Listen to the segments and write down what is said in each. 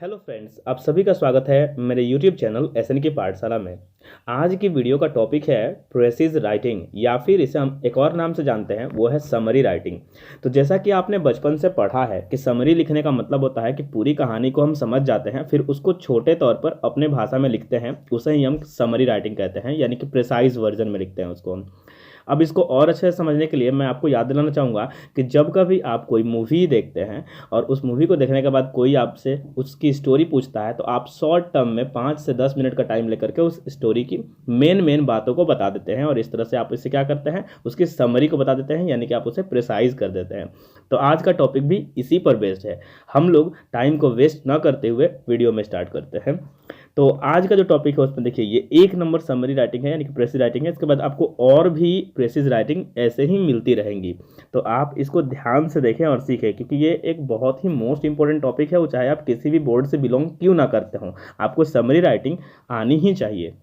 Hello friends, आप सभी का स्वागत है मेरे यूट्यूब चैनल एसएन की पाठशाला में। आज की वीडियो का टॉपिक है प्रेसिज राइटिंग, या फिर इसे हम एक और नाम से जानते हैं, वो है समरी राइटिंग। तो जैसा कि आपने बचपन से पढ़ा है कि समरी लिखने का मतलब होता है कि पूरी कहानी को हम समझ जाते हैं, फिर उसको छोटे तौर पर अपने भाषा में लिखते हैं, उसे ही हम समरी राइटिंग कहते हैं, यानी कि प्रिसाइज वर्जन में लिखते हैं उसको हम। अब इसको और अच्छे से समझने के लिए मैं आपको याद दिलाना चाहूँगा कि जब कभी आप कोई मूवी देखते हैं और उस मूवी को देखने के बाद कोई आपसे उसकी स्टोरी पूछता है, तो आप शॉर्ट टर्म में 5 से 10 मिनट का टाइम लेकर के उस स्टोरी की मेन बातों को बता देते हैं, और इस तरह से आप इससे क्या करते हैं, उसकी समरी को बता देते हैं, यानी कि आप उसे प्रिसाइज कर देते हैं। तो आज का टॉपिक भी इसी पर बेस्ड है। हम लोग टाइम को वेस्ट ना करते हुए वीडियो में स्टार्ट करते हैं। तो आज का जो टॉपिक है उसमें देखिए, ये 1 नंबर समरी राइटिंग है, यानी कि प्रेसिज राइटिंग है। इसके बाद आपको और भी प्रेसिज राइटिंग ऐसे ही मिलती रहेंगी, तो आप इसको ध्यान से देखें और सीखें, क्योंकि ये एक बहुत ही मोस्ट इंपॉर्टेंट टॉपिक है। वो चाहे आप किसी भी बोर्ड से बिलोंग क्यों ना करते हो, आपको समरी राइटिंग आनी ही चाहिए।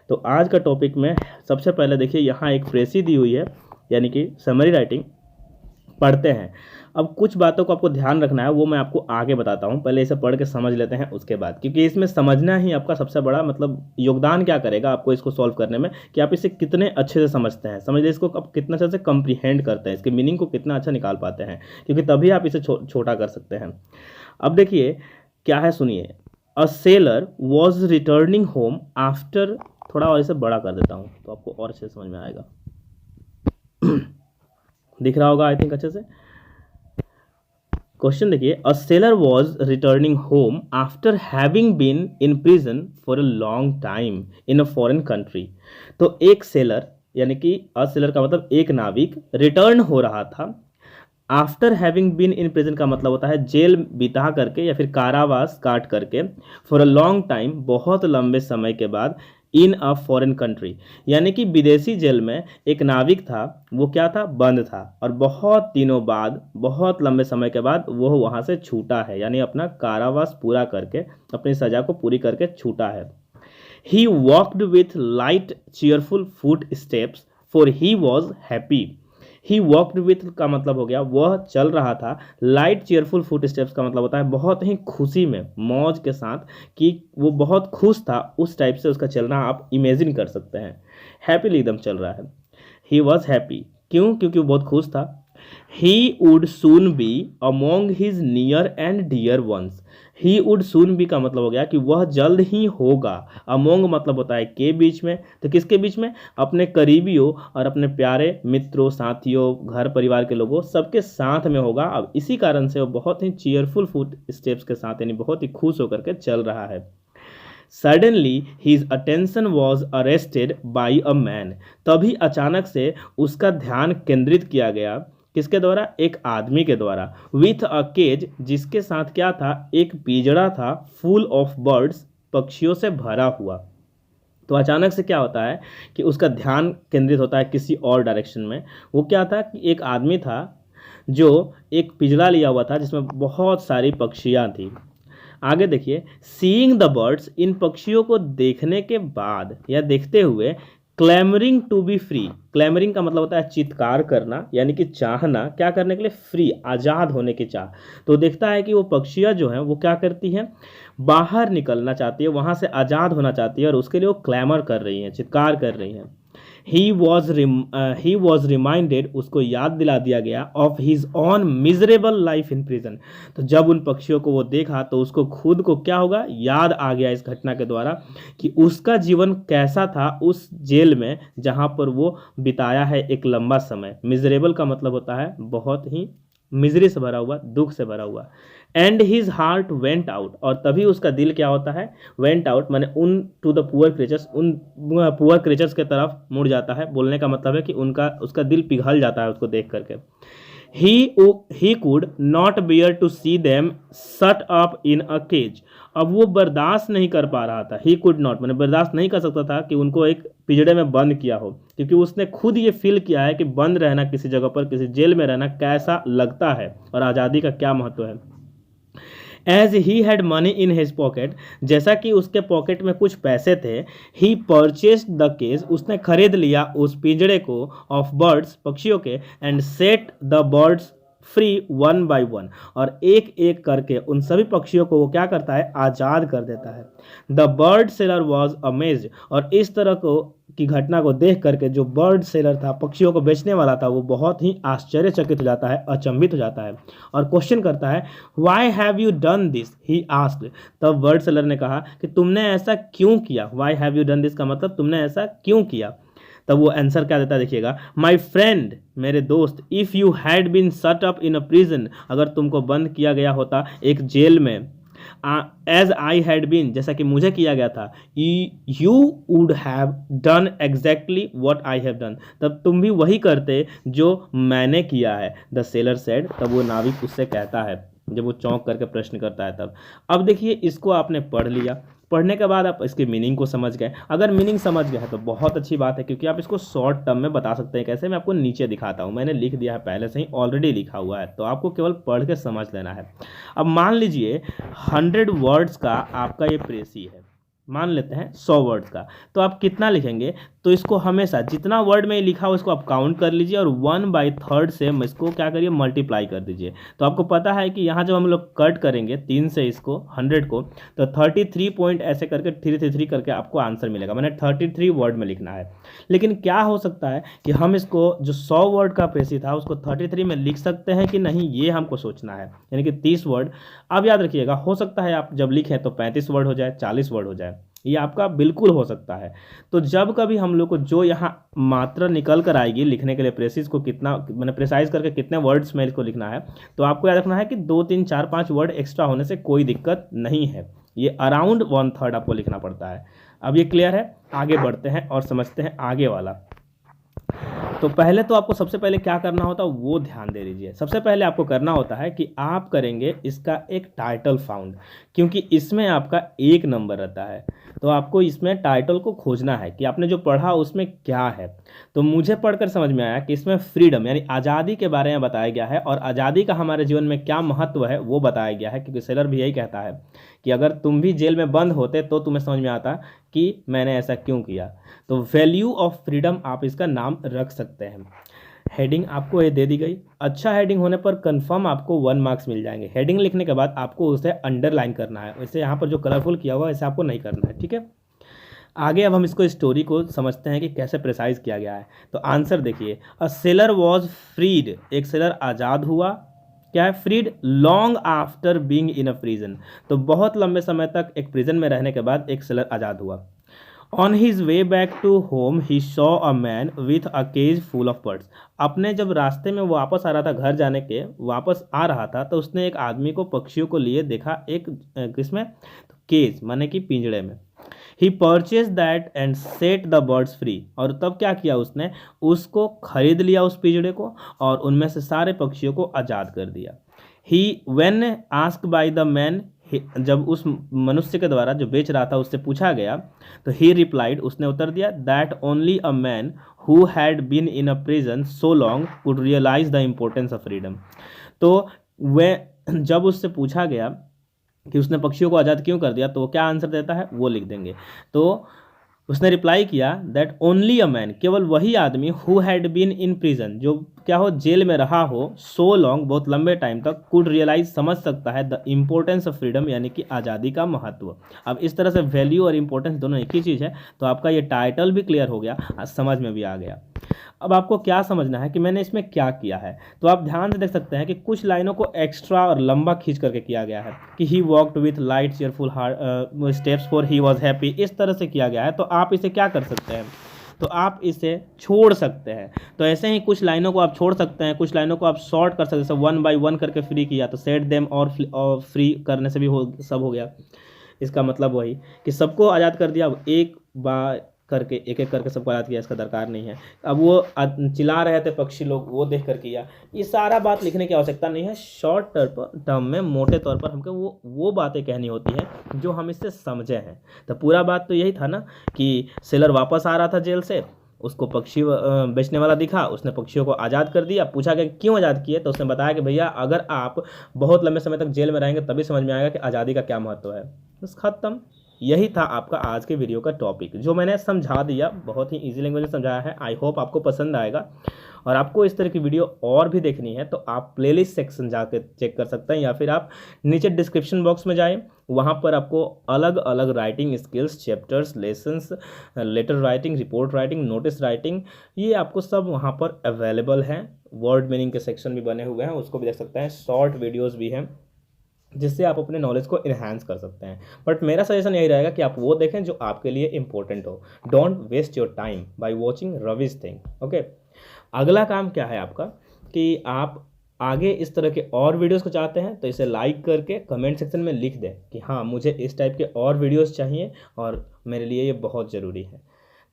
तो आज का टॉपिक में सबसे पहले देखिए, यहाँ एक प्रेसी दी हुई है, यानी कि समरी राइटिंग पढ़ते हैं। अब कुछ बातों को आपको ध्यान रखना है, वो मैं आपको आगे बताता हूँ। पहले इसे पढ़ के समझ लेते हैं उसके बाद, क्योंकि इसमें समझना ही आपका सबसे बड़ा मतलब योगदान क्या करेगा आपको इसको सॉल्व करने में, कि आप इसे कितने अच्छे से समझते हैं, समझ लीजिए इसको आप कितना अच्छे से कंप्रीहेंड करते हैं, इसके मीनिंग को कितना अच्छा निकाल पाते हैं, क्योंकि तभी आप इसे छोटा कर सकते हैं। अब देखिए क्या है, सुनिए। अ sailor was returning home after, थोड़ा और इसे बड़ा कर देता हूँ तो आपको और अच्छे से समझ में आएगा। दिख रहा होगा आई थिंक अच्छे से। क्वेश्चन देखिए, a sailor was returning home after having been in prison for a long time in a foreign country. तो एक सेलर, यानी कि अ सेलर का मतलब एक नाविक, रिटर्न हो रहा था। After having been in prison का मतलब होता है जेल बिता करके या फिर कारावास काट करके, फॉर अ लॉन्ग टाइम बहुत लंबे समय के बाद, इन अ फॉरेन कंट्री यानी कि विदेशी जेल में एक नाविक था, वो क्या था, बंद था, और बहुत दिनों बाद, बहुत लंबे समय के बाद वो वहाँ से छूटा है, यानी अपना कारावास पूरा करके, अपनी सजा को पूरी करके छूटा है। He walked with light cheerful foot steps for he was happy. He walked with का मतलब हो गया वह चल रहा था, लाइट चेयरफुल फुट स्टेप्स का मतलब होता है बहुत ही खुशी में, मौज के साथ, कि वो बहुत खुश था, उस टाइप से उसका चलना आप इमेजिन कर सकते हैं। हैप्पीली एकदम चल रहा है। ही वॉज हैप्पी, क्यों, क्योंकि वो बहुत खुश था। He would soon be among his near and dear ones. He would soon be का मतलब हो गया कि वह जल्द ही होगा। अमोंग मतलब होता है के बीच में, तो किसके बीच में, अपने करीबियों और अपने प्यारे मित्रों, साथियों, घर परिवार के लोगों, सबके साथ में होगा। अब इसी कारण से वो बहुत ही चीयरफुल फुट स्टेप्स के साथ, यानी बहुत ही खुश होकर के चल रहा है। Suddenly his attention was arrested by a man. तभी अचानक से उसका ध्यान केंद्रित किया गया, किसके द्वारा, एक आदमी के द्वारा। विथ अ केज, जिसके साथ क्या था, एक पिंजड़ा था, फुल ऑफ बर्ड्स, पक्षियों से भरा हुआ। तो अचानक से क्या होता है कि उसका ध्यान केंद्रित होता है किसी और डायरेक्शन में। वो क्या था कि एक आदमी था जो एक पिंजड़ा लिया हुआ था जिसमें बहुत सारी पक्षियां थी। आगे देखिए, सीइंग द बर्ड्स, इन पक्षियों को देखने के बाद या देखते हुए, clamouring to be free. Clamouring का मतलब होता है चित्कार करना, यानी कि चाहना, क्या करने के लिए, फ्री, आज़ाद होने की चाह। तो देखता है कि वो पक्षियाँ जो हैं वो क्या करती हैं, बाहर निकलना चाहती है, वहाँ से आज़ाद होना चाहती है, और उसके लिए वो क्लैमर कर रही हैं, चित्कार कर रही हैं। ही वॉज रिमाइंडेड, उसको याद दिला दिया गया, of his on miserable life in prison. तो जब उन पक्षियों को वो देखा तो उसको खुद को क्या होगा, याद आ गया इस घटना के द्वारा, कि उसका जीवन कैसा था उस जेल में जहाँ पर वो बिताया है एक लंबा समय। मिजरेबल का मतलब होता है बहुत ही मिजरी से भरा हुआ, दुख से भरा हुआ। And his heart went out, और तभी उसका दिल क्या होता है, वेंट आउट माने उन टू द पुअर क्रिएचर्स, उन पुअर क्रिएचर्स के तरफ मुड़ जाता है। बोलने का मतलब है कि उनका, उसका दिल पिघल जाता है उसको देख करके। He could not bear to see them shut up in a cage. अब वो बर्दाश्त नहीं कर पा रहा था, ही कुड नॉट मैंने बर्दाश्त नहीं कर सकता था कि उनको एक पिंजड़े में बंद किया हो, क्योंकि उसने खुद ये फील किया है कि बंद रहना किसी जगह पर, किसी जेल में रहना कैसा लगता है, और आज़ादी का क्या महत्व है। As he had money in his pocket, जैसा कि उसके पॉकेट में कुछ पैसे थे, ही परचेस्ड द केज, उसने खरीद लिया उस पिंजड़े को, ऑफ बर्ड्स, पक्षियों के, and set the birds free one by one, और एक एक करके उन सभी पक्षियों को वो क्या करता है, आज़ाद कर देता है। The bird seller was amazed, और इस तरह को की घटना को देख करके जो बर्ड सेलर था, पक्षियों को बेचने वाला था, वो बहुत ही आश्चर्यचकित हो जाता है, अचंभित हो जाता है और क्वेश्चन करता है, why have you done this, he asked. तब बर्ड सेलर ने कहा कि तुमने ऐसा क्यों किया, why have you done this का मतलब तुमने ऐसा क्यों किया। तब वो आंसर क्या देता है देखिएगा, माई फ्रेंड, मेरे दोस्त, इफ़ यू हैड बीन सट अप इन अ प्रिजन, अगर तुमको बंद किया गया होता एक जेल में, एज आई हैड बीन, जैसा कि मुझे किया गया था, you would have done exactly what I have done, तब तुम भी वही करते जो मैंने किया है। द सेलर सेड, तब वो नाविक उससे कहता है, जब वो चौंक करके प्रश्न करता है तब। अब देखिए, इसको आपने पढ़ लिया, पढ़ने के बाद आप इसके मीनिंग को समझ गए। अगर मीनिंग समझ गए तो बहुत अच्छी बात है, क्योंकि आप इसको शॉर्ट टर्म में बता सकते हैं। कैसे, मैं आपको नीचे दिखाता हूँ, मैंने लिख दिया है पहले से ही, ऑलरेडी लिखा हुआ है, तो आपको केवल पढ़ के समझ लेना है। अब मान लीजिए 100 वर्ड्स का आपका ये प्रेसी है, मान लेते हैं 100 वर्ड्स का, तो आप कितना लिखेंगे, तो इसको हमेशा जितना वर्ड में लिखा हो इसको आप काउंट कर लीजिए और 1/3 से इसको क्या करिए, मल्टीप्लाई कर दीजिए। तो आपको पता है कि यहाँ जब हम लोग कट करेंगे 3 से इसको 100 को, तो 33 पॉइंट ऐसे करके 333 करके आपको आंसर मिलेगा, मैंने 33 वर्ड में लिखना है। लेकिन क्या हो सकता है कि हम इसको जो 100 वर्ड का प्रेसी था उसको 33 में लिख सकते हैं कि नहीं, ये हमको सोचना है, यानी कि 30 वर्ड। अब याद रखिएगा, हो सकता है आप जब लिखें तो 35 वर्ड हो जाए, 40 वर्ड हो जाए, ये आपका बिल्कुल हो सकता है। तो जब कभी हम लोग को जो यहाँ मात्रा निकल कर आएगी लिखने के लिए, प्रेसिस को कितना, मैंने प्रिसाइज करके कितने वर्ड्स में इसको लिखना है, तो आपको याद रखना है कि 2 3 4 5 वर्ड एक्स्ट्रा होने से कोई दिक्कत नहीं है, ये अराउंड 1/3 आपको लिखना पड़ता है। अब ये क्लियर है, आगे बढ़ते हैं और समझते हैं आगे वाला। तो पहले तो आपको सबसे पहले क्या करना होता है वो ध्यान दे लीजिए। सबसे पहले आपको करना होता है कि आप करेंगे इसका एक टाइटल फाउंड, क्योंकि इसमें आपका 1 नंबर रहता है, तो आपको इसमें टाइटल को खोजना है कि आपने जो पढ़ा उसमें क्या है। तो मुझे पढ़कर समझ में आया कि इसमें फ्रीडम यानी आज़ादी के बारे में बताया गया है, और आज़ादी का हमारे जीवन में क्या महत्व है वो बताया गया है, क्योंकि सेलर भी यही कहता है कि अगर तुम भी जेल में बंद होते तो तुम्हें समझ में आता कि मैंने ऐसा क्यों किया। तो वैल्यू ऑफ फ्रीडम आप इसका नाम रख सकते हैं। हेडिंग आपको ये दे दी गई, अच्छा हेडिंग होने पर कंफर्म आपको 1 मार्क्स मिल जाएंगे। हेडिंग लिखने के बाद आपको उसे अंडरलाइन करना है, वैसे यहाँ पर जो कलरफुल किया हुआ है ऐसे आपको नहीं करना है, ठीक है। आगे अब हम इसको स्टोरी को समझते हैं कि कैसे प्रिसाइज किया गया है। तो आंसर देखिए, अ सेलर वॉज फ्रीड, एक सेलर आज़ाद हुआ, क्या है, freed, long after being in a prison, तो बहुत लंबे समय तक एक प्रिजन में रहने के बाद एक सेलर आज़ाद हुआ। On his way back to home he saw a man with a cage full of birds, अपने जब रास्ते में वापस आ रहा था, घर जाने के वापस आ रहा था, तो उसने एक आदमी को पक्षियों को लिए देखा, एक किसमें, तो केज माने कि पिंजड़े में। He purchase that and set the birds free, और तब क्या किया उसने, उसको खरीद लिया उस पिंजड़े को और उनमें से सारे पक्षियों को आज़ाद कर दिया। He when asked by the man, जब उस मनुष्य के द्वारा जो बेच रहा था उससे पूछा गया, तो ही रिप्लाइड, उसने उत्तर दिया, that only a man who had been in a prison so long could realise the importance of freedom. तो वह जब उससे पूछा गया कि उसने पक्षियों को आज़ाद क्यों कर दिया, तो वो क्या आंसर देता है वो लिख देंगे। तो उसने रिप्लाई किया दैट ओनली अ मैन, केवल वही आदमी, who had been in prison, जो क्या हो, जेल में रहा हो, सो लॉन्ग, बहुत लंबे टाइम तक, कुड रियलाइज, समझ सकता है, द इम्पोर्टेंस ऑफ फ्रीडम यानी कि आज़ादी का महत्व। अब इस तरह से वैल्यू और इंपॉर्टेंस दोनों एक ही चीज़ है, तो आपका ये टाइटल भी क्लियर हो गया, समझ में भी आ गया। अब आपको क्या समझना है कि मैंने इसमें क्या किया है, तो आप ध्यान से देख सकते हैं कि कुछ लाइनों को एक्स्ट्रा और लंबा खींच करके किया गया है कि he walked with light cheerful steps for he was happy, इस तरह से किया गया है। तो आप इसे क्या कर सकते हैं, तो आप इसे छोड़ सकते हैं। तो ऐसे ही कुछ लाइनों को आप छोड़ सकते हैं, कुछ लाइनों को आप शॉर्ट कर सकते हैं, जैसे 1 by 1 करके फ्री किया, तो सेट देम और फ्री करने से भी सब हो गया। इसका मतलब वही कि सबको आज़ाद कर दिया, एक बार करके एक एक करके सबको आज़ाद किया, इसका दरकार नहीं है। अब वो चिल्ला रहे थे पक्षी लोग, वो देख कर किया, ये सारा बात लिखने की आवश्यकता नहीं है। शॉर्ट टर्म में मोटे तौर पर हमको वो बातें कहनी होती हैं जो हम इससे समझे हैं। तो पूरा बात तो यही था ना कि सेलर वापस आ रहा था जेल से, उसको पक्षी बेचने वाला दिखा, उसने पक्षियों को आज़ाद कर दिया, पूछा कि क्यों आज़ाद किए, तो उसने बताया कि भैया अगर आप बहुत लंबे समय तक जेल में रहेंगे तभी समझ में आएगा कि आज़ादी का क्या महत्व है। बस खत्म। यही था आपका आज के वीडियो का टॉपिक, जो मैंने समझा दिया, बहुत ही इजी लैंग्वेज में समझाया है। आई होप आपको पसंद आएगा। और आपको इस तरह की वीडियो और भी देखनी है तो आप प्लेलिस्ट सेक्शन जाकर चेक कर सकते हैं, या फिर आप नीचे डिस्क्रिप्शन बॉक्स में जाएं, वहाँ पर आपको अलग अलग writing skills, chapters, lessons, letter writing, report writing, notice writing, ये आपको सब वहाँ पर अवेलेबल हैं। वर्ड मीनिंग के सेक्शन भी बने हुए हैं, उसको भी देख सकते हैं। शॉर्ट वीडियोज़ भी हैं जिससे आप अपने नॉलेज को इन्हांस कर सकते हैं। बट मेरा सजेशन यही रहेगा कि आप वो देखें जो आपके लिए इंपॉर्टेंट हो। Don't waste your time by watching rubbish thing. Okay, अगला काम क्या है आपका कि आप आगे इस तरह के और वीडियोस को चाहते हैं तो इसे लाइक करके कमेंट सेक्शन में लिख दें कि हाँ, मुझे इस टाइप के और वीडियोस चाहिए और मेरे लिए ये बहुत ज़रूरी है।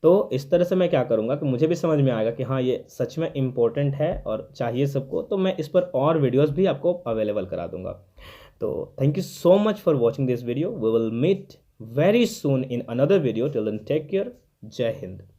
तो इस तरह से मैं क्या करूँगा कि मुझे भी समझ में आएगा कि हाँ, ये सच में इम्पोर्टेंट है और चाहिए सबको, तो मैं इस पर और वीडियोस भी आपको अवेलेबल करा दूंगा। तो thank you so much for watching this video. We will meet very soon in another video. Till then, take care. Jai Hind.